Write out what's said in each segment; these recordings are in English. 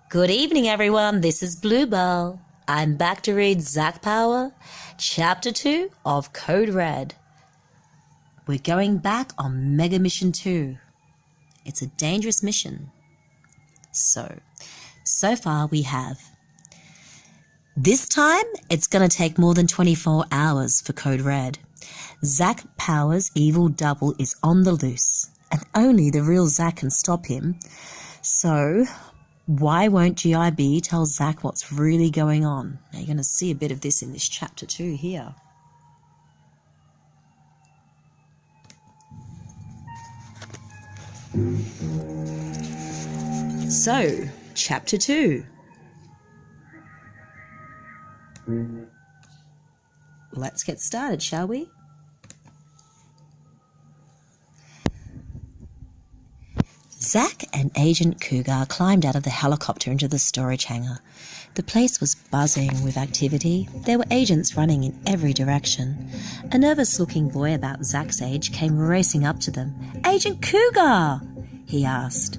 Good evening, everyone. This is Bluebell. I'm back to read Zack Power, Chapter 2 of Code Red. We're going back on Mega Mission 2. It's a dangerous mission. So far we have. This time, it's going to take more than 24 hours for Code Red. Zack Power's evil double is on the loose, and only the real Zack can stop him. So why won't GIB tell Zack what's really going on? Now, you're going to see a bit of this in this chapter 2 here. So, chapter 2. Let's get started, shall we? Zack and Agent Cougar climbed out of the helicopter into the storage hangar. The place was buzzing with activity. There were agents running in every direction. A nervous-looking boy about Zack's age came racing up to them. "Agent Cougar!" he asked.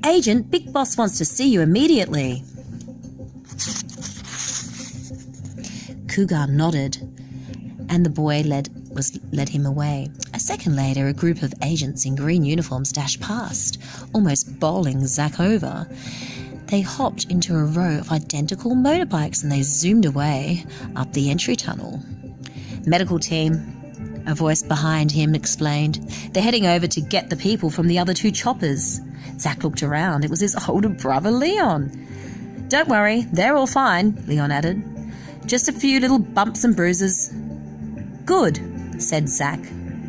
"Agent, Big Boss wants to see you immediately." Cougar nodded, and the boy led him away. A second later, a group of agents in green uniforms dashed past, almost bowling Zack over. They hopped into a row of identical motorbikes and they zoomed away up the entry tunnel. "Medical team," a voice behind him explained. "They're heading over to get the people from the other two choppers." Zack looked around. It was his older brother, Leon. "Don't worry, they're all fine," Leon added. "Just a few little bumps and bruises." "Good," said Zack,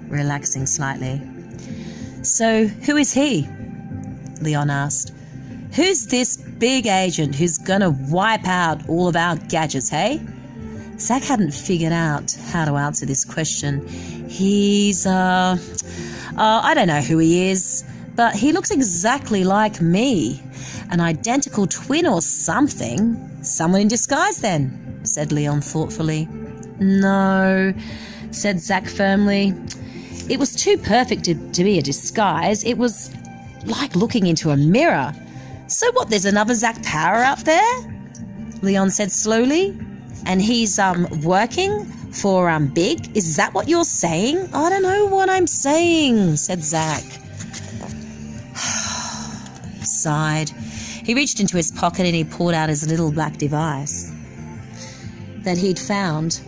relaxing slightly. "So, who is he?" Leon asked. "Who's this big agent who's gonna wipe out all of our gadgets, hey?" Zack hadn't figured out how to answer this question. He's, I don't know who he is, but he looks exactly like me. An identical twin or something. Someone in disguise then, said Leon thoughtfully. "No," said Zack firmly. "It was too perfect to be a disguise. It was like looking into a mirror." "So what, there's another Zack Power out there?" Leon said slowly. "And he's working for Big? Is that what you're saying?" "I don't know what I'm saying," said Zack. He sighed. He reached into his pocket and he pulled out his little black device that he'd found.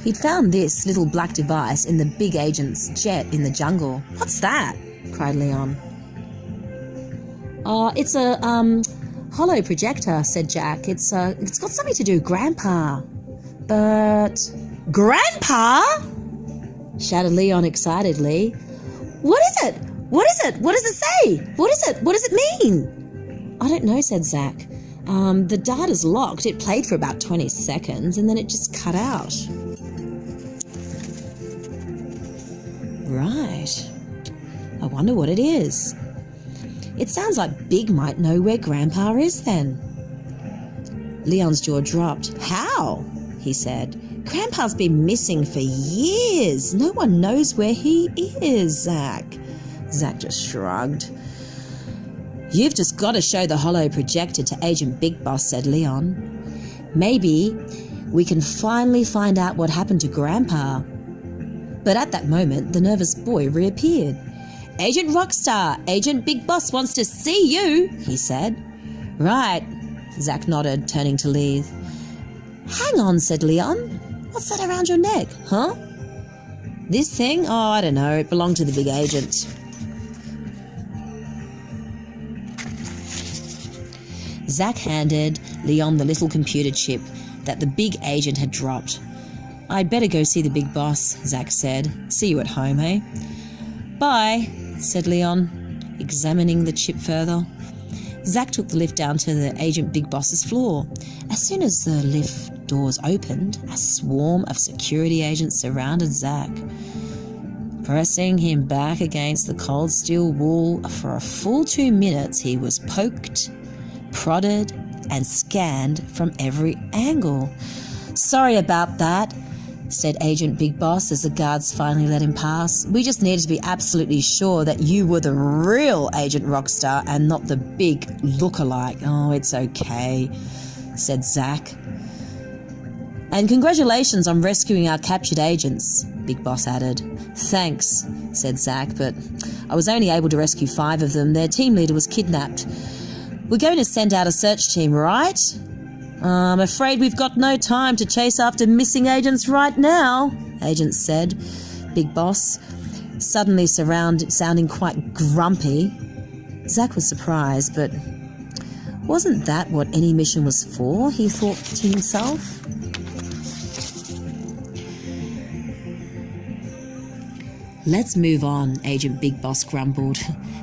He'd found this little black device in the big agent's jet in the jungle. "What's that?" cried Leon. It's a holo projector," said Jack. It's got something to do with Grandpa." "But Grandpa?" shouted Leon excitedly. "What is it? What is it? What does it say? What is it? What does it mean?" "I don't know," said Zack. The data's locked. It played for about 20 seconds and then it just cut out." "Right. I wonder what it is. It sounds like Big might know where Grandpa is then." Leon's jaw dropped. "How?" he said. "Grandpa's been missing for years. No one knows where he is, Zack." Zack just shrugged. "You've just got to show the holo projector to Agent Big Boss," said Leon. "Maybe we can finally find out what happened to Grandpa." But at that moment, the nervous boy reappeared. "Agent Rockstar, Agent Big Boss wants to see you," he said. "Right," Zack nodded, turning to leave. "Hang on," said Leon. "What's that around your neck, huh?" "This thing? Oh, I don't know. It belonged to the big agent." Zack handed Leon the little computer chip that the big agent had dropped. "I'd better go see the big boss," Zack said. "See you at home, eh?" "Bye," said Leon, examining the chip further. Zack took the lift down to the Agent Big Boss's floor. As soon as the lift doors opened, a swarm of security agents surrounded Zack, pressing him back against the cold steel wall. For a full 2 minutes he was poked, prodded, and scanned from every angle. "Sorry about that," said Agent Big Boss as the guards finally let him pass. "We just needed to be absolutely sure that you were the real Agent Rockstar and not the big look-alike." "Oh, it's okay," said Zack. "And congratulations on rescuing our captured agents," Big Boss added. "Thanks," said Zack, "but I was only able to rescue 5 of them. Their team leader was kidnapped. We're going to send out a search team, right?" "I'm afraid we've got no time to chase after missing agents right now," Agent said. Big Boss, suddenly sounding quite grumpy. Zack was surprised, but wasn't that what any mission was for, he thought to himself. "Let's move on," Agent Big Boss grumbled.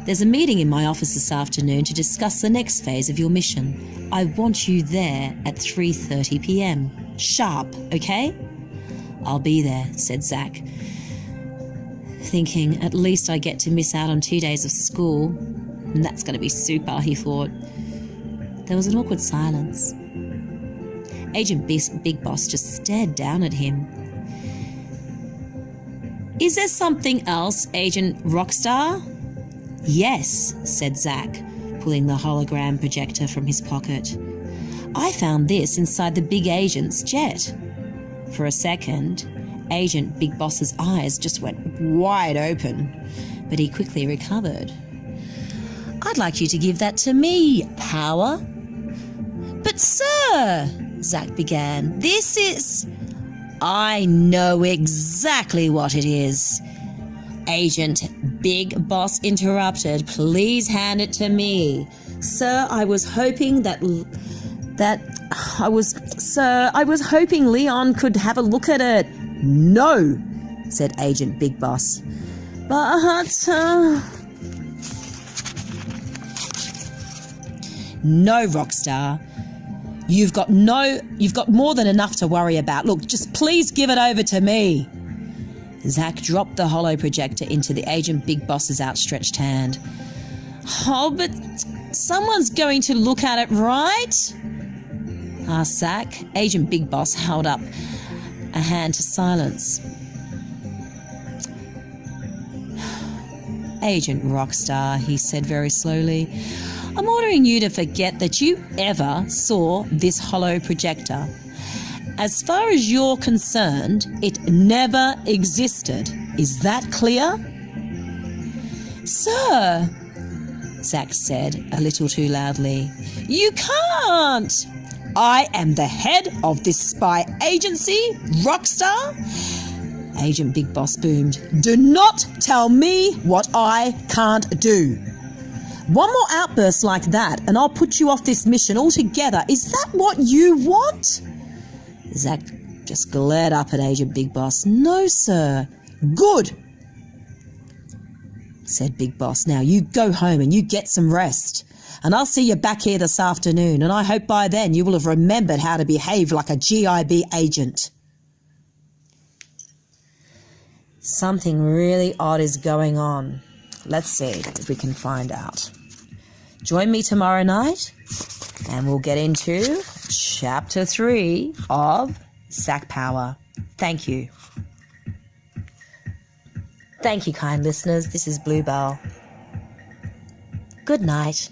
"There's a meeting in my office this afternoon to discuss the next phase of your mission. I want you there at 3:30 p.m. Sharp, okay?" "I'll be there," said Zack, thinking, at least I get to miss out on 2 days of school. And that's going to be super, he thought. There was an awkward silence. Agent Big Boss just stared down at him. "Is there something else, Agent Rockstar?" "Yes," said Zack, pulling the hologram projector from his pocket. "I found this inside the big agent's jet." For a second, Agent Big Boss's eyes just went wide open, but he quickly recovered. "I'd like you to give that to me, Power." "But sir," Zack began, "this is—" "I know exactly what it is," Agent Big Boss interrupted. "Please hand it to me. Sir, I was hoping I was hoping Leon could have a look at it." "No," said Agent Big Boss. "But, No, Rockstar. You've got more than enough to worry about. Look, just please give it over to me." Zack dropped the holo projector into the Agent Big Boss's outstretched hand. "Oh, but someone's going to look at it, right?" asked Zack. Agent Big Boss held up a hand to silence. "Agent Rockstar," he said very slowly, "I'm ordering you to forget that you ever saw this holo projector. As far as you're concerned, it never existed. Is that clear?" "Sir," Zack said a little too loudly, "you can't." "I am the head of this spy agency, Rockstar," Agent Big Boss boomed. "Do not tell me what I can't do. One more outburst like that and I'll put you off this mission altogether. Is that what you want?" Zack just glared up at Agent Big Boss. "No, sir." "Good," said Big Boss. "Now you go home and you get some rest. And I'll see you back here this afternoon, and I hope by then you will have remembered how to behave like a GIB agent." Something really odd is going on. Let's see if we can find out. Join me tomorrow night, and we'll get into Chapter 3 of Zack Power. Thank you. Thank you, kind listeners. This is Bluebell. Good night.